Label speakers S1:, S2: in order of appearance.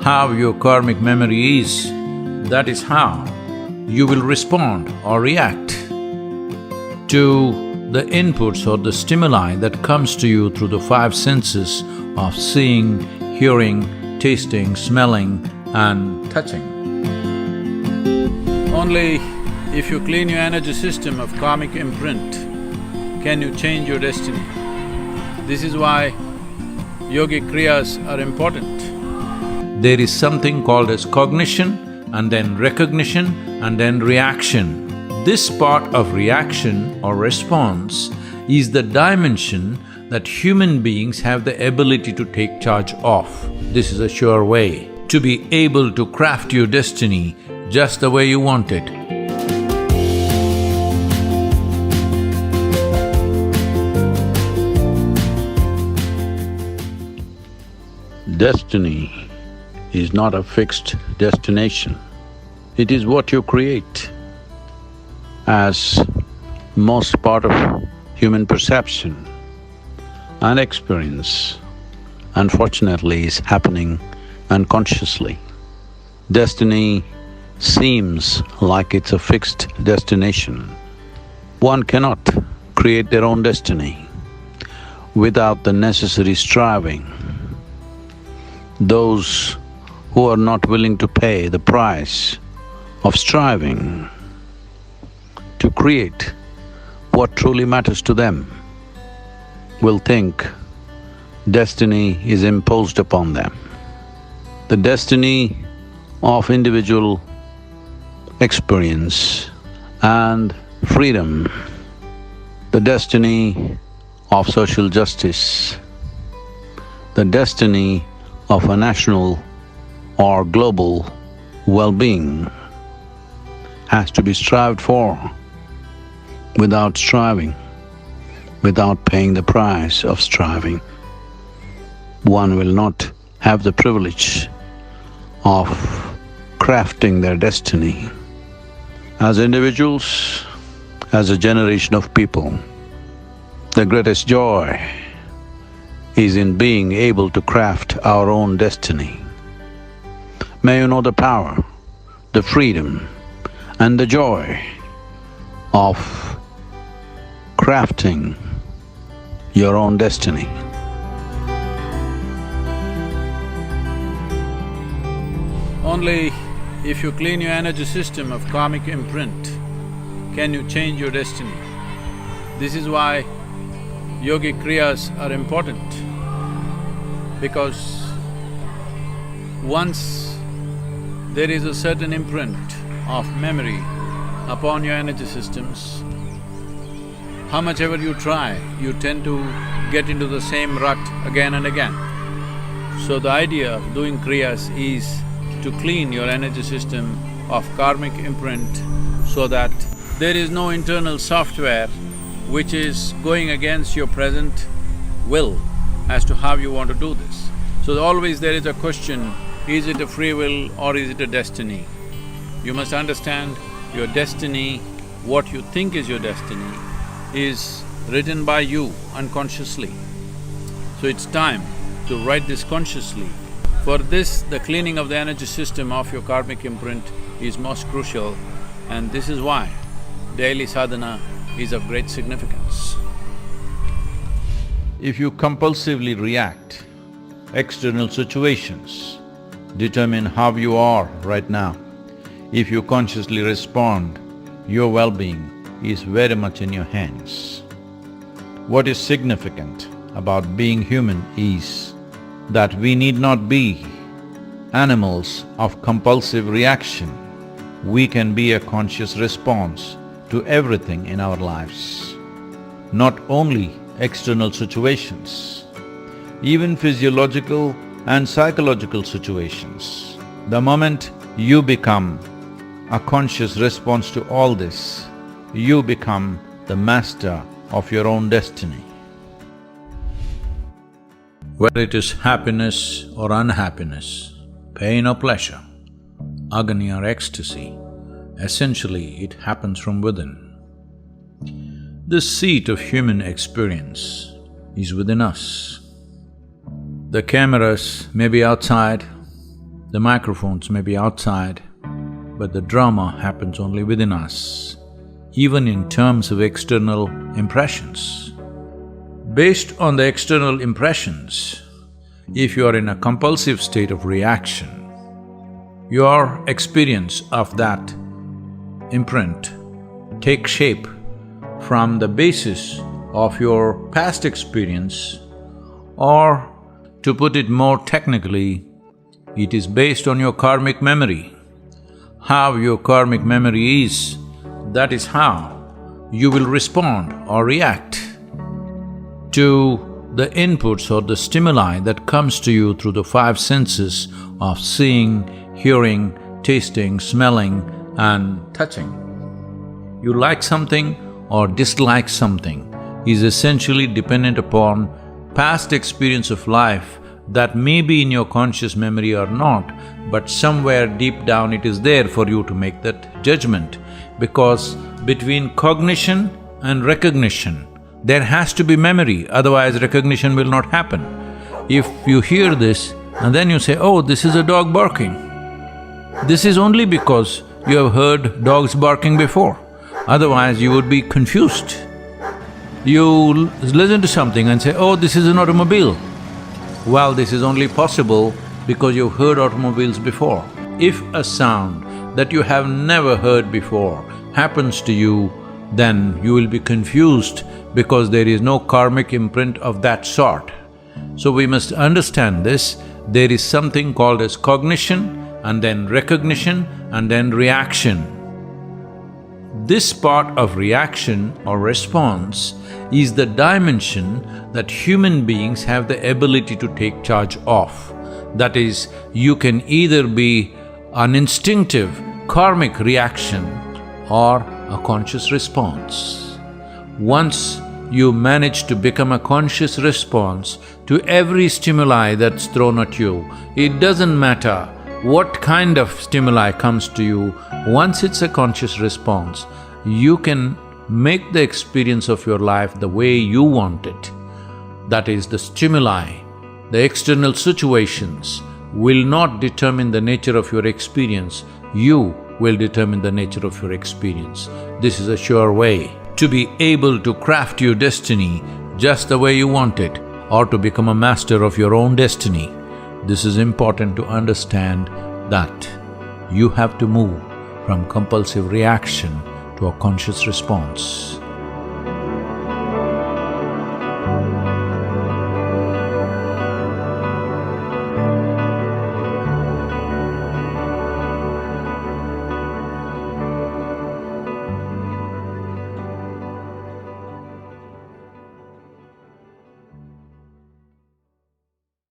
S1: how your karmic memory is, that is how you will respond or react to the inputs or the stimuli that comes to you through the five senses of seeing, hearing, tasting, smelling and touching. Only if you clean your energy system of karmic imprint can you change your destiny. This is why yogic kriyas are important. There is something called as cognition and then recognition and then reaction. This part of reaction or response is the dimension that human beings have the ability to take charge of. This is a sure way to be able to craft your destiny just the way you want it.
S2: Destiny is not a fixed destination. It is what you create. As most part of human perception and experience, unfortunately, is happening unconsciously. Destiny seems like it's a fixed destination. One cannot create their own destiny without the necessary striving. Those who are not willing to pay the price of striving to create what truly matters to them will think destiny is imposed upon them. The destiny of individual experience and freedom, the destiny of social justice, the destiny of a national or global well-being has to be strived for. Without striving, without paying the price of striving, one will not have the privilege of crafting their destiny. As individuals, as a generation of people, the greatest joy is in being able to craft our own destiny. May you know the power, the freedom and the joy of crafting your own destiny.
S1: Only if you clean your energy system of karmic imprint can you change your destiny. This is why yogic kriyas are important, because once there is a certain imprint of memory upon your energy systems, how much ever you try, you tend to get into the same rut again and again. So the idea of doing kriyas is to clean your energy system of karmic imprint so that there is no internal software which is going against your present will as to how you want to do this. So always there is a question, is it a free will or is it a destiny? You must understand your destiny, what you think is your destiny, is written by you unconsciously. So it's time to write this consciously. For this, the cleaning of the energy system of your karmic imprint is most crucial, and this is why daily sadhana is of great significance.
S2: If you compulsively react, external situations determine how you are right now. If you consciously respond, your well-being is very much in your hands. What is significant about being human is that we need not be animals of compulsive reaction. We can be a conscious response to everything in our lives. Not only external situations, even physiological and psychological situations. The moment you become a conscious response to all this, you become the master of your own destiny.
S1: Whether it is happiness or unhappiness, pain or pleasure, agony or ecstasy, essentially it happens from within. The seat of human experience is within us. The cameras may be outside, The microphones may be outside, but the drama happens only within us, even in terms of external impressions. Based on the external impressions, if you are in a compulsive state of reaction, your experience of that imprint takes shape from the basis of your past experience, or to put it more technically, it is based on your karmic memory. How your karmic memory is, that is how you will respond or react to the inputs or the stimuli that comes to you through the five senses of seeing, hearing, tasting, smelling and touching. You like something or dislike something is essentially dependent upon past experience of life that may be in your conscious memory or not, but somewhere deep down it is there for you to make that judgment. Because between cognition and recognition, there has to be memory, otherwise recognition will not happen. If you hear this and then you say, oh, this is a dog barking, this is only because you have heard dogs barking before, otherwise you would be confused. You listen to something and say, oh, this is an automobile. Well, this is only possible because you've heard automobiles before. If a sound that you have never heard before happens to you, then you will be confused because there is no karmic imprint of that sort. So we must understand this, there is something called as cognition and then recognition and then reaction. This part of reaction or response is the dimension that human beings have the ability to take charge of. That is, you can either be an instinctive karmic reaction or a conscious response. Once you manage to become a conscious response to every stimuli that's thrown at you, it doesn't matter what kind of stimuli comes to you, once it's a conscious response, you can make the experience of your life the way you want it. That is, the stimuli, the external situations will not determine the nature of your experience, you will determine the nature of your experience. This is a sure way to be able to craft your destiny just the way you want it, or to become a master of your own destiny. This is important to understand that you have to move from compulsive reaction to a conscious response.